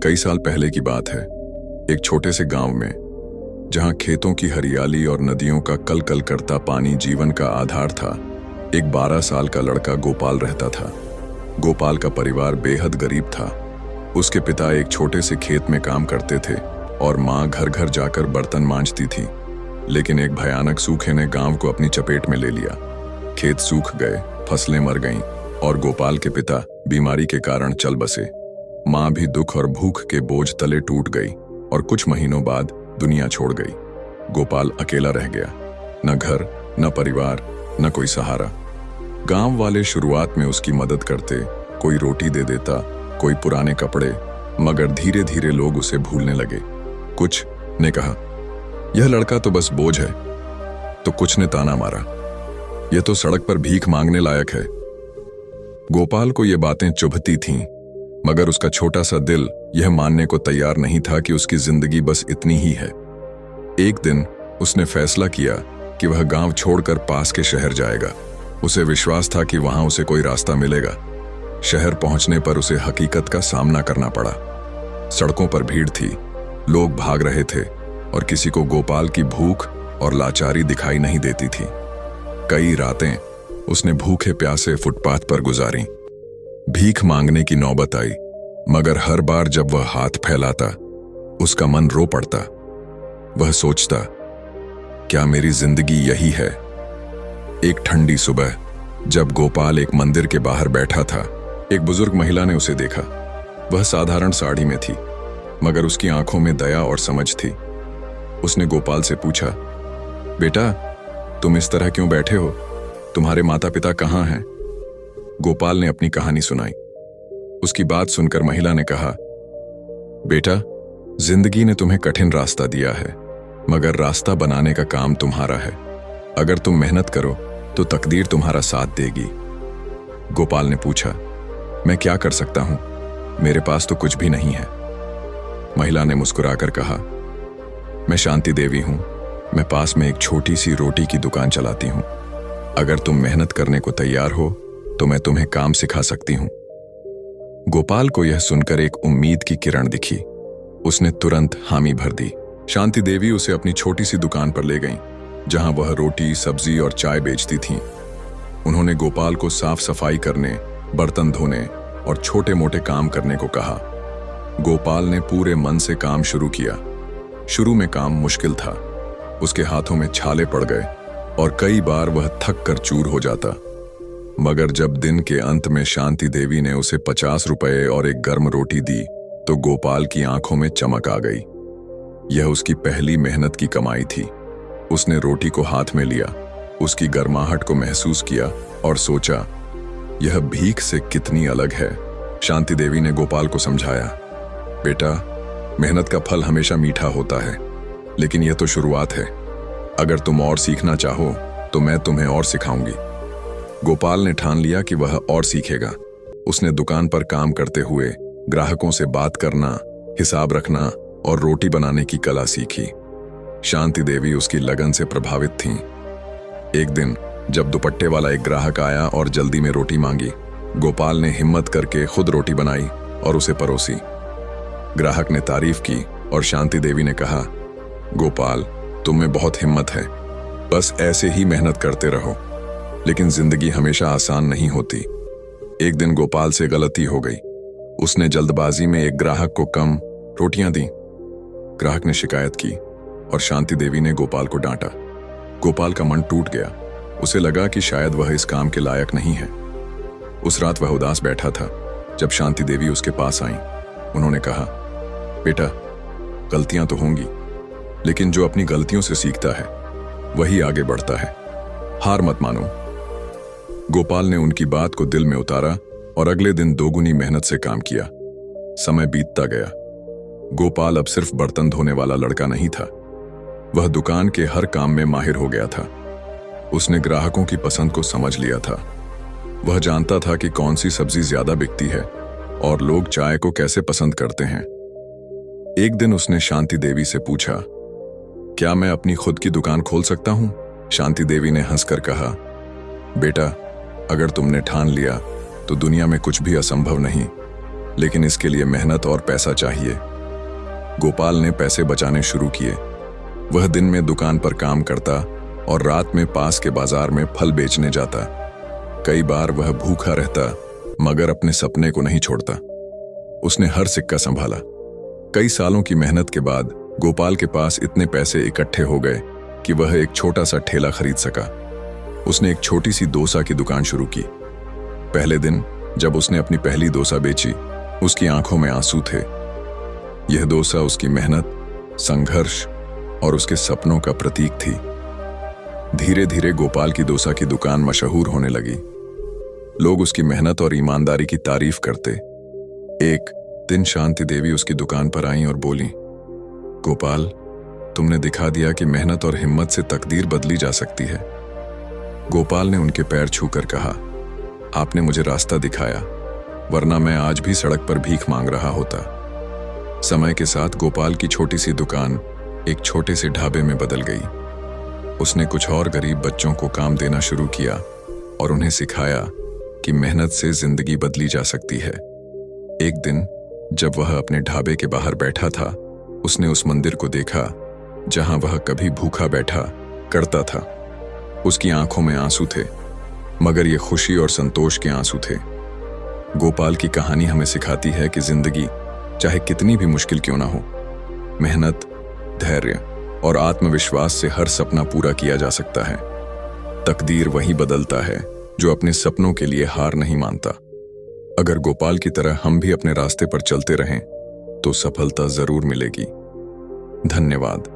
कई साल पहले की बात है। एक छोटे से गांव में, जहां खेतों की हरियाली और नदियों का कल कल करता पानी जीवन का आधार था, एक 12 साल का लड़का गोपाल रहता था। गोपाल का परिवार बेहद गरीब था। उसके पिता एक छोटे से खेत में काम करते थे और माँ घर घर जाकर बर्तन मांजती थी। लेकिन एक भयानक सूखे ने गांव को अपनी चपेट में ले लिया। खेत सूख गए, फसलें मर गईं और गोपाल के पिता बीमारी के कारण चल बसे। माँ भी दुख और भूख के बोझ तले टूट गई और कुछ महीनों बाद दुनिया छोड़ गई। गोपाल अकेला रह गया, न घर, न परिवार, न कोई सहारा। गांव वाले शुरुआत में उसकी मदद करते, कोई रोटी दे देता, कोई पुराने कपड़े, मगर धीरे धीरे लोग उसे भूलने लगे। कुछ ने कहा, यह लड़का तो बस बोझ है, तो कुछ ने ताना मारा, यह तो सड़क पर भीख मांगने लायक है। गोपाल को ये बातें चुभती थीं, मगर उसका छोटा सा दिल यह मानने को तैयार नहीं था कि उसकी जिंदगी बस इतनी ही है। एक दिन उसने फैसला किया कि वह गांव छोड़कर पास के शहर जाएगा। उसे विश्वास था कि वहां उसे कोई रास्ता मिलेगा। शहर पहुंचने पर उसे हकीकत का सामना करना पड़ा। सड़कों पर भीड़ थी, लोग भाग रहे थे और किसी को गोपाल की भूख और लाचारी दिखाई नहीं देती थी। कई रातें उसने भूखे प्यासे फुटपाथ पर गुजारी। भीख मांगने की नौबत आई, मगर हर बार जब वह हाथ फैलाता, उसका मन रो पड़ता। वह सोचता, क्या मेरी जिंदगी यही है? एक ठंडी सुबह जब गोपाल एक मंदिर के बाहर बैठा था, एक बुजुर्ग महिला ने उसे देखा। वह साधारण साड़ी में थी, मगर उसकी आंखों में दया और समझ थी। उसने गोपाल से पूछा, बेटा, तुम इस तरह क्यों बैठे हो? तुम्हारे माता पिता कहाँ हैं? गोपाल ने अपनी कहानी सुनाई। उसकी बात सुनकर महिला ने कहा, बेटा, जिंदगी ने तुम्हें कठिन रास्ता दिया है, मगर रास्ता बनाने का काम तुम्हारा है। अगर तुम मेहनत करो तो तकदीर तुम्हारा साथ देगी। गोपाल ने पूछा, मैं क्या कर सकता हूं? मेरे पास तो कुछ भी नहीं है। महिला ने मुस्कुराकर कहा, मैं शांति देवी हूं। मैं पास में एक छोटी सी रोटी की दुकान चलाती हूं। अगर तुम मेहनत करने को तैयार हो तो मैं तुम्हें काम सिखा सकती हूं। गोपाल को यह सुनकर एक उम्मीद की किरण दिखी। उसने तुरंत हामी भर दी। शांति देवी उसे अपनी छोटी सी दुकान पर ले गईं, जहां वह रोटी, सब्जी और चाय बेचती थीं। उन्होंने गोपाल को साफ सफाई करने, बर्तन धोने और छोटे मोटे काम करने को कहा। गोपाल ने पूरे मन से काम शुरू किया। शुरू में काम मुश्किल था। उसके हाथों में छाले पड़ गए और कई बार वह थक कर चूर हो जाता। मगर जब दिन के अंत में शांति देवी ने उसे 50 रुपए और एक गर्म रोटी दी, तो गोपाल की आंखों में चमक आ गई। यह उसकी पहली मेहनत की कमाई थी। उसने रोटी को हाथ में लिया, उसकी गर्माहट को महसूस किया और सोचा, यह भीख से कितनी अलग है। शांति देवी ने गोपाल को समझाया, बेटा, मेहनत का फल हमेशा मीठा होता है, लेकिन यह तो शुरुआत है। अगर तुम और सीखना चाहो तो मैं तुम्हें और सिखाऊंगी। गोपाल ने ठान लिया कि वह और सीखेगा। उसने दुकान पर काम करते हुए ग्राहकों से बात करना, हिसाब रखना और रोटी बनाने की कला सीखी। शांति देवी उसकी लगन से प्रभावित थीं। एक दिन जब दुपट्टे वाला एक ग्राहक आया और जल्दी में रोटी मांगी, गोपाल ने हिम्मत करके खुद रोटी बनाई और उसे परोसी। ग्राहक ने तारीफ की और शांति देवी ने कहा, गोपाल, तुम में बहुत हिम्मत है, बस ऐसे ही मेहनत करते रहो। लेकिन जिंदगी हमेशा आसान नहीं होती। एक दिन गोपाल से गलती हो गई। उसने जल्दबाजी में एक ग्राहक को कम रोटियां दी। ग्राहक ने शिकायत की और शांति देवी ने गोपाल को डांटा। गोपाल का मन टूट गया। उसे लगा कि शायद वह इस काम के लायक नहीं है। उस रात वह उदास बैठा था जब शांति देवी उसके पास आईं। उन्होंने कहा, बेटा, गलतियां तो होंगी, लेकिन जो अपनी गलतियों से सीखता है वही आगे बढ़ता है। हार मत मानो। गोपाल ने उनकी बात को दिल में उतारा और अगले दिन दोगुनी मेहनत से काम किया। समय बीतता गया। गोपाल अब सिर्फ बर्तन धोने वाला लड़का नहीं था। वह दुकान के हर काम में माहिर हो गया था। उसने ग्राहकों की पसंद को समझ लिया था। वह जानता था कि कौन सी सब्जी ज्यादा बिकती है और लोग चाय को कैसे पसंद करते हैं। एक दिन उसने शांति देवी से पूछा, क्या मैं अपनी खुद की दुकान खोल सकता हूं? शांति देवी ने हंसकर कहा, बेटा, अगर तुमने ठान लिया तो दुनिया में कुछ भी असंभव नहीं। लेकिन इसके लिए मेहनत और पैसा चाहिए। गोपाल ने पैसे बचाने शुरू किए। वह दिन में दुकान पर काम करता और रात में पास के बाजार में फल बेचने जाता। कई बार वह भूखा रहता, मगर अपने सपने को नहीं छोड़ता। उसने हर सिक्का संभाला। कई सालों की मेहनत के बाद गोपाल के पास इतने पैसे इकट्ठे हो गए कि वह एक छोटा सा ठेला खरीद सका। उसने एक छोटी सी डोसा की दुकान शुरू की। पहले दिन जब उसने अपनी पहली डोसा बेची, उसकी आंखों में आंसू थे। यह डोसा उसकी मेहनत, संघर्ष और उसके सपनों का प्रतीक थी। धीरे धीरे गोपाल की डोसा की दुकान मशहूर होने लगी। लोग उसकी मेहनत और ईमानदारी की तारीफ करते। एक दिन शांति देवी उसकी दुकान पर आईं और बोली, गोपाल, तुमने दिखा दिया कि मेहनत और हिम्मत से तकदीर बदली जा सकती है। गोपाल ने उनके पैर छूकर कहा, आपने मुझे रास्ता दिखाया, वरना मैं आज भी सड़क पर भीख मांग रहा होता। समय के साथ गोपाल की छोटी सी दुकान एक छोटे से ढाबे में बदल गई। उसने कुछ और गरीब बच्चों को काम देना शुरू किया और उन्हें सिखाया कि मेहनत से जिंदगी बदली जा सकती है। एक दिन जब वह अपने ढाबे के बाहर बैठा था, उसने उस मंदिर को देखा जहां वह कभी भूखा बैठा करता था। उसकी आंखों में आंसू थे, मगर ये खुशी और संतोष के आंसू थे। गोपाल की कहानी हमें सिखाती है कि जिंदगी चाहे कितनी भी मुश्किल क्यों ना हो, मेहनत, धैर्य और आत्मविश्वास से हर सपना पूरा किया जा सकता है। तकदीर वही बदलता है जो अपने सपनों के लिए हार नहीं मानता। अगर गोपाल की तरह हम भी अपने रास्ते पर चलते रहें तो सफलता जरूर मिलेगी। धन्यवाद।